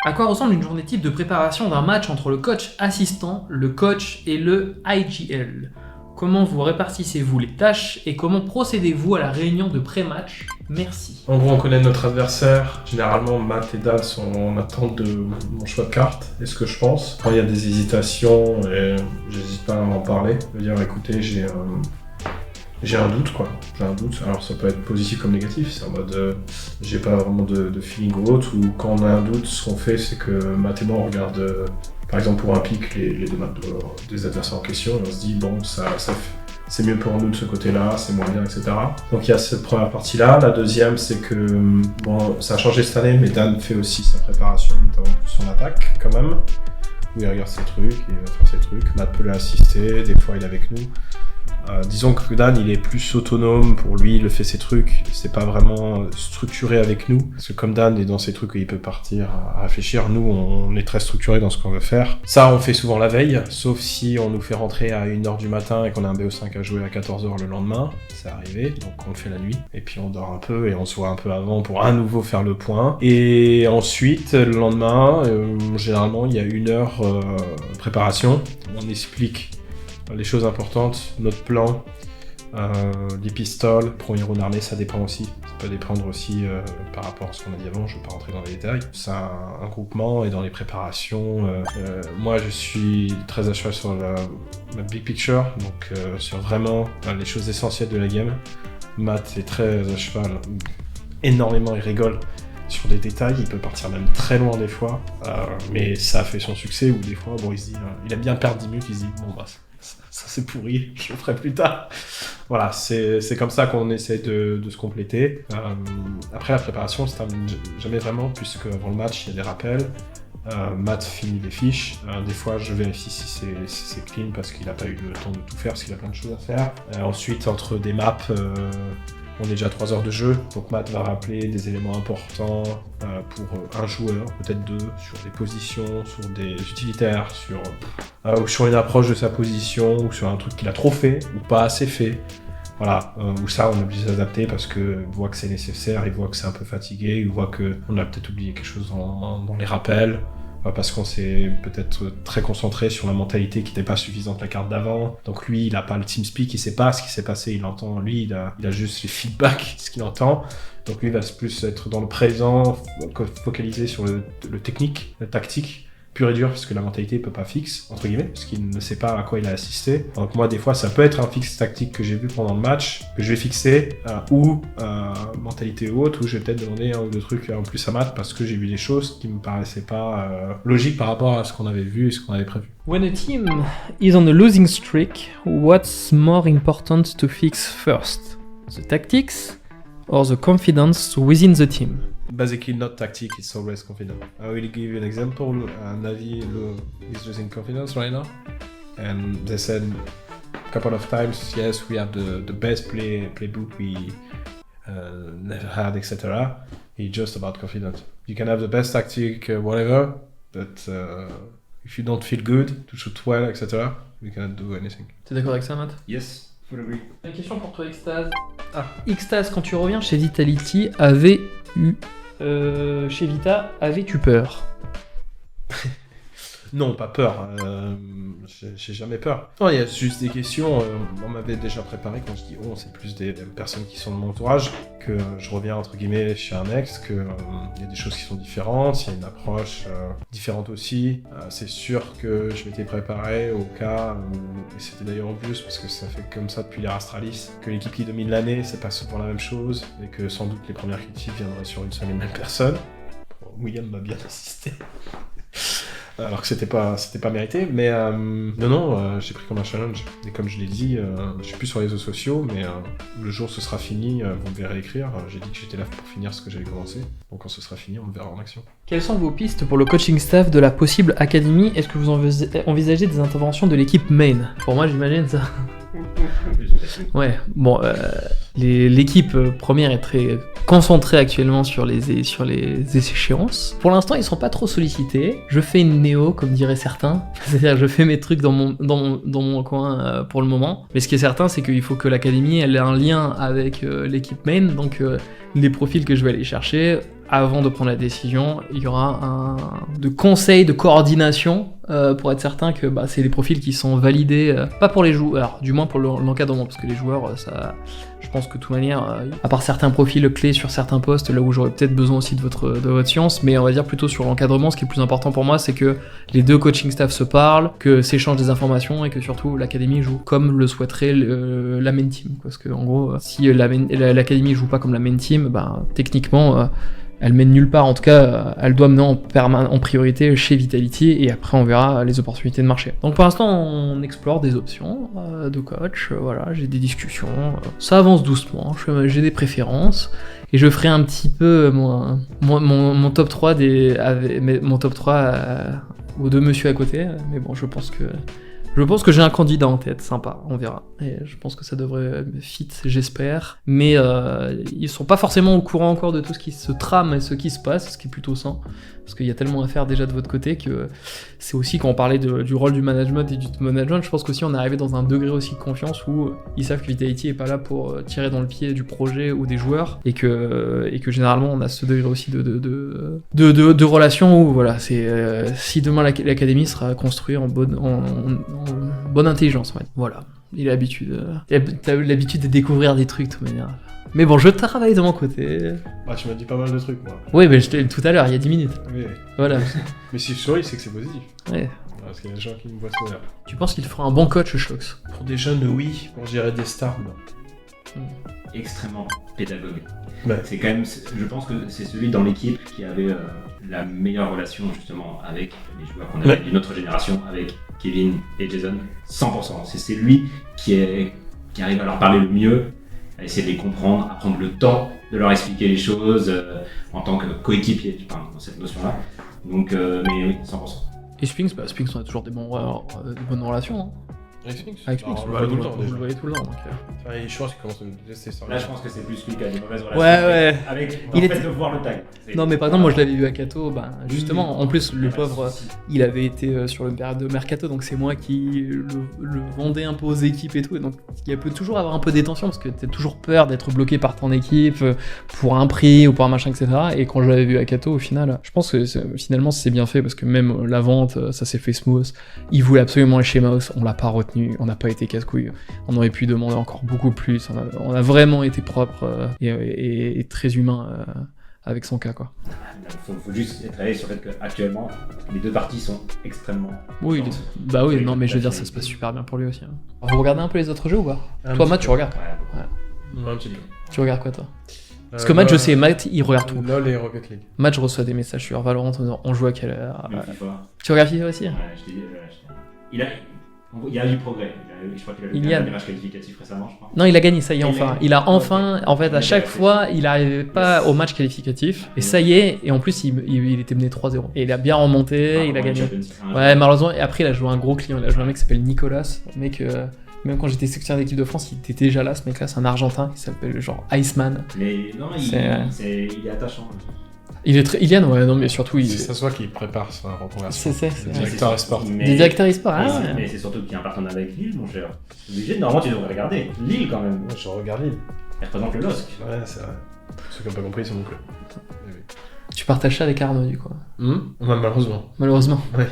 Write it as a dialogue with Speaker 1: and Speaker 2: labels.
Speaker 1: À quoi ressemble une journée type de préparation d'un match entre le coach assistant, le coach et le IGL? Comment vous répartissez-vous les tâches et comment procédez-vous à la réunion de pré-match? Merci.
Speaker 2: En gros, on connaît notre adversaire. Généralement, Matt et Dan sont en attente de mon choix de carte et ce que je pense. Quand il y a des hésitations, j'hésite pas à en parler. Je veux dire, écoutez, j'ai un doute, quoi. J'ai un doute. Alors, ça peut être positif comme négatif. C'est en mode, j'ai pas vraiment de feeling ou autre. Ou quand on a un doute, ce qu'on fait, c'est que Matt et moi, on regarde, par exemple, pour un pic, les deux maps des adversaires en question. Et on se dit, bon, c'est mieux pour nous de ce côté-là, c'est moins bien, etc. Donc il y a cette première partie-là. La deuxième, c'est que, bon, ça a changé cette année, mais Dan fait aussi sa préparation, notamment plus son attaque, quand même. Où il regarde ses trucs, il va faire ses trucs. Matt peut l'assister, des fois il est avec nous. Disons que Dan, il est plus autonome, pour lui, il fait ses trucs, c'est pas vraiment structuré avec nous, parce que comme Dan est dans ses trucs et il peut partir à réfléchir, nous, on est très structuré dans ce qu'on veut faire. Ça, on fait souvent la veille, sauf si on nous fait rentrer à 1h du matin et qu'on a un BO5 à jouer à 14h le lendemain, c'est arrivé, donc on le fait la nuit, et puis on dort un peu et on se voit un peu avant pour à nouveau faire le point. Et ensuite, le lendemain, généralement, il y a 1 heure de préparation, on explique les choses importantes, notre plan, les pistoles, premier round armé, ça dépend aussi. Ça peut dépendre aussi par rapport à ce qu'on a dit avant, je ne vais pas rentrer dans les détails. C'est un groupement et dans les préparations, moi je suis très à cheval sur la big picture, donc sur vraiment les choses essentielles de la game. Matt est très à cheval, énormément, il rigole sur des détails, il peut partir même très loin des fois, mais ça a fait son succès, ou des fois, bon, il se dit, il a bien perdu 10 minutes, il se dit, bon bah, ça c'est pourri, je le ferai plus tard. Voilà, c'est comme ça qu'on essaie de se compléter. Après, la préparation, ça termine jamais vraiment, puisque avant le match, il y a des rappels. Matt finit les fiches. Des fois, je vérifie si c'est clean, parce qu'il n'a pas eu le temps de tout faire, parce qu'il a plein de choses à faire. Ensuite, entre des maps, on est déjà à 3 heures de jeu, donc Matt va rappeler des éléments importants pour un joueur, peut-être deux, sur des positions, sur des utilitaires, ou sur une approche de sa position, ou sur un truc qu'il a trop fait, ou pas assez fait. Voilà, où ça on est obligé d'adapter parce qu'il voit que c'est nécessaire, il voit que c'est un peu fatigué, il voit qu'on a peut-être oublié quelque chose dans les rappels, parce qu'on s'est peut-être très concentré sur la mentalité qui n'était pas suffisante la carte d'avant. Donc lui, il n'a pas le TeamSpeak, il sait pas ce qui s'est passé, il entend, lui, il a juste les feedbacks, ce qu'il entend. Donc lui, il va plus être dans le présent, focalisé sur le technique, le tactique, pur et dur, parce que la mentalité peut pas fixe, entre guillemets, parce qu'il ne sait pas à quoi il a assisté. Donc moi, des fois, ça peut être un fixe tactique que j'ai vu pendant le match, que je vais fixer, ou mentalité ou autre, où je vais peut-être demander un ou deux trucs en plus à Matt, parce que j'ai vu des choses qui me paraissaient pas logiques par rapport à ce qu'on avait vu et ce qu'on avait prévu.
Speaker 1: When a team is on a losing streak, what's more important to fix first? The tactics or the confidence within the team?
Speaker 2: Basically, not tactic, it's always confidence. I will give you an example. Navi is losing confidence right now. And they said a couple of times, yes, we have the best playbook we never had, etc. It's just about confidence. You can have the best tactic, whatever, but if you don't feel good to shoot well, etc., you cannot do anything.
Speaker 1: T'es d'accord avec ça, Matt?
Speaker 2: Yes, full agree.
Speaker 1: Une question pour toi, Xtase. Xtase, quand tu reviens chez Vitality, chez Vita, avais-tu peur?
Speaker 2: Non, pas peur. J'ai jamais peur. Non, il y a juste des questions. On m'avait déjà préparé quand je dis on, c'est plus des personnes qui sont de mon entourage, que je reviens entre guillemets chez un ex, que il y a des choses qui sont différentes, il y a une approche différente aussi. C'est sûr que je m'étais préparé au cas, et c'était d'ailleurs en plus parce que ça fait comme ça depuis l'ère Astralis, que l'équipe qui domine l'année, c'est pas souvent la même chose, et que sans doute les premières critiques viendraient sur une seule et même personne. William m'a bien assisté. Alors que c'était pas mérité, mais non, j'ai pris comme un challenge. Et comme je l'ai dit, je suis plus sur les réseaux sociaux, mais le jour où ce sera fini, vous me verrez écrire. J'ai dit que j'étais là pour finir ce que j'avais commencé, donc quand ce sera fini, on me verra en action.
Speaker 1: Quelles sont vos pistes pour le coaching staff de la possible académie? Est-ce que vous envisagez des interventions de l'équipe main? Pour moi, j'imagine ça. Ouais, bon, l'équipe première est très concentrée actuellement sur les échéances. Pour l'instant, ils sont pas trop sollicités. Je fais une néo, comme diraient certains. C'est-à-dire, je fais mes trucs dans mon coin pour le moment. Mais ce qui est certain, c'est qu'il faut que l'académie elle ait un lien avec l'équipe main. Donc, les profils que je vais aller chercher, avant de prendre la décision, il y aura de conseil de coordination pour être certain que c'est des profils qui sont validés, pas pour les joueurs, du moins pour l'encadrement, parce que les joueurs, ça, je pense que de toute manière, à part certains profils clés sur certains postes, là où j'aurais peut-être besoin aussi de votre science, mais on va dire plutôt sur l'encadrement, ce qui est le plus important pour moi, c'est que les deux coaching staff se parlent, que s'échangent des informations et que surtout l'académie joue comme le souhaiterait la main team. Parce que en gros, si l'académie joue pas comme la main team, techniquement, elle mène nulle part, en tout cas, elle doit mener en priorité chez Vitality, et après on verra les opportunités de marché. Donc pour l'instant, on explore des options de coach, voilà, j'ai des discussions, ça avance doucement, j'ai des préférences, et je ferai un petit peu mon top 3 mon top 3 aux deux monsieur à côté, mais bon, je pense que j'ai un candidat en tête, sympa, on verra. Et je pense que ça devrait fit, j'espère. Mais ils sont pas forcément au courant encore de tout ce qui se trame et ce qui se passe, ce qui est plutôt sain. Parce qu'il y a tellement à faire déjà de votre côté que c'est aussi, quand on parlait du rôle du management et du management, je pense qu'aussi on est arrivé dans un degré aussi de confiance où ils savent que Vitality est pas là pour tirer dans le pied du projet ou des joueurs, et que généralement on a ce degré aussi de relation où voilà, c'est si demain l'académie sera construite en bonne intelligence, ouais. Voilà. Il a l'habitude de découvrir des trucs de toute manière. Mais bon, je travaille de mon côté.
Speaker 2: Tu m'as dit pas mal de trucs, moi.
Speaker 1: Oui, mais je t'ai dit tout à l'heure, il y a 10 minutes.
Speaker 2: Oui.
Speaker 1: Voilà.
Speaker 2: Mais si je souris, c'est que c'est positif.
Speaker 1: Ouais.
Speaker 2: Parce qu'il y a des gens qui me voient sourire.
Speaker 1: Tu penses qu'il fera un bon coach, Schlox?
Speaker 2: Pour des jeunes, oui. Pour gérer des stars, non.
Speaker 3: Extrêmement pédagogue.
Speaker 2: Ouais.
Speaker 3: C'est quand même, je pense que c'est celui dans l'équipe qui avait la meilleure relation justement avec les joueurs qu'on avait d'une autre génération, avec Kevin et Jason. 100%. C'est lui qui arrive à leur parler le mieux, à essayer de les comprendre, à prendre le temps de leur expliquer les choses en tant que coéquipier, dans cette notion-là. Donc, mais oui, 100%.
Speaker 1: Et Spinks, on a toujours des bonnes relations. Hein.
Speaker 2: Avec Spinks,
Speaker 1: Avec Spinks,
Speaker 2: on le voit tout le temps.
Speaker 1: vous le voyez tout le temps. Donc,
Speaker 2: je pense qu'il commence à me détester ça.
Speaker 3: Là, je pense que c'est plus lui qui a des mauvaises relations
Speaker 1: ouais.
Speaker 3: avec
Speaker 1: Il
Speaker 3: le
Speaker 1: était...
Speaker 3: fait de voir le tag.
Speaker 1: Non, mais par exemple, moi je l'avais vu à Kato, justement, en plus, le pauvre, il avait été sur une période de Mercato, donc c'est moi qui le vendais un peu aux équipes et tout, et donc il peut toujours avoir un peu des tensions, parce que t'as toujours peur d'être bloqué par ton équipe pour un prix ou pour un machin, etc. Et quand je l'avais vu à Kato, au final, je pense que finalement c'est bien fait, parce que même la vente, ça s'est fait smooth. Il voulait absolument les schémas, on l'a pas retenu, on n'a pas été casse-couille, on aurait pu demander encore beaucoup plus, on a vraiment été propre et très humain avec son cas, quoi.
Speaker 3: Il faut juste travailler sur le fait qu'actuellement, les deux parties sont extrêmement...
Speaker 1: Oui, non, mais je veux dire, ça se passe super bien pour lui aussi. Hein. Vous regardez un peu les autres jeux ou pas? Toi, Matt, tu regardes?
Speaker 2: Ouais, un petit peu.
Speaker 1: Tu regardes quoi, toi? Parce que Matt, je sais, Matt, il regarde tout.
Speaker 2: LoL et Rocket League.
Speaker 1: Matt, je reçois des messages sur Valorant en disant, on joue à quelle heure?
Speaker 3: FIFA.
Speaker 1: Tu regardes FIFA aussi?
Speaker 3: Ouais, je t'ai dit, il y a du progrès. Je crois qu'il a eu un match qualificatif récemment, je crois.
Speaker 1: Non, il a gagné, ça y est, enfin. Il a enfin, en fait, à chaque fois, il n'arrivait pas au match qualificatif. Et ça y est, et en plus, il était mené 3-0. Et il a bien remonté, il a gagné. Ouais, malheureusement, et après, il a joué un gros client. Il a joué un mec qui s'appelle Nicolas. Un mec, même quand j'étais secrétaire d'équipe de France, il était déjà là, ce mec-là. C'est un Argentin qui s'appelle genre Iceman.
Speaker 3: Mais non, il est attachant.
Speaker 1: Il est très Ilian, ouais, non, mais surtout.
Speaker 2: C'est ça soit qu'il prépare sa reconversion.
Speaker 1: C'est
Speaker 2: directeur e-sport.
Speaker 1: Des directeurs e-sport,
Speaker 3: Mais c'est surtout qu'il y a un partenariat avec Lille, mon cher. Obligé, normalement, tu devrais regarder. Lille, quand même.
Speaker 2: Ouais, je regarde Lille.
Speaker 3: Il représente le LOSC.
Speaker 2: Ouais, c'est vrai. Ceux qui n'ont pas compris, ils sont mon club.
Speaker 1: Tu partages ça avec Arnaud, du coup.
Speaker 2: Malheureusement.
Speaker 1: Malheureusement.
Speaker 2: Ouais.